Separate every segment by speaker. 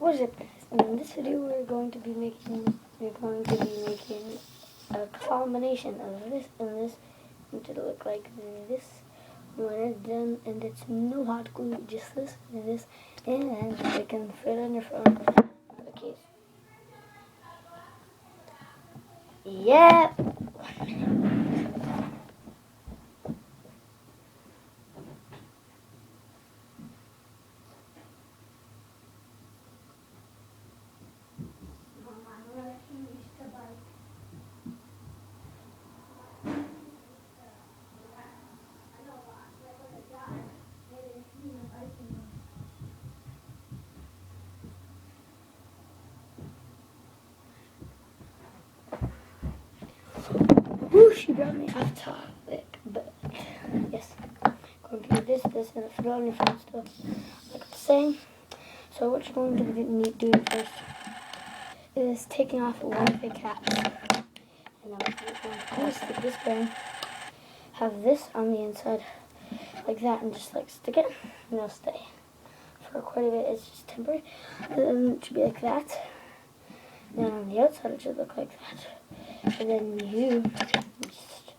Speaker 1: what is it, guys? And in this video, we're going to be making a combination of this and this, and to look like this when it's done. And it's no hot glue, just this and this, and it can fit on your phone on the case. Yeah. Whoo, she brought me off topic, but yes, going to do this, and put it on your phone still, like I was saying. So what you're going to need to do first is taking off one of the caps, and then what you're going to do is stick this bearing, have this on the inside, like that, and just like stick it, and it'll stay for quite a bit. It's just temporary, and then it should be like that. And then on the outside it should look like that, and then you just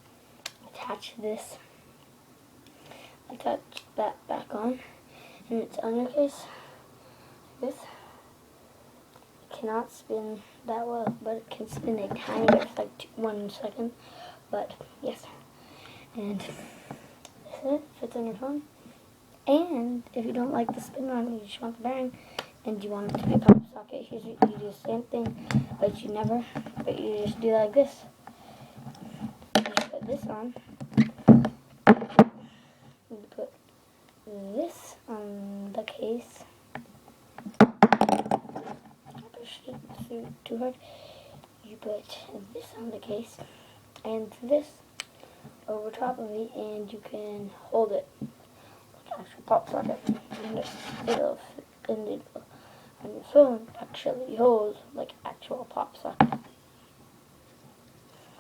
Speaker 1: attach this, attach that back on, and it's on your case. This cannot spin that well, but it can spin a tiny bit for like 1 second. But yes, and this is it. Fits on your phone. And if you don't like the spin on, you just want the bearing, and you want it to be a pop socket, you do the same thing, but you just do like this. You just put this on. You put this on the case. Through too hard. You put this on the case and this over top of it, and you can hold it like an actual pop socket, and it'll fit in on your phone. Actually holds like actual pop socket.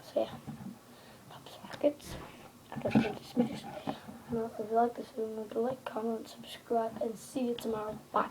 Speaker 1: So yeah, pop sockets. After this, if you like this video, remember to like, comment, subscribe, and see you tomorrow. Bye.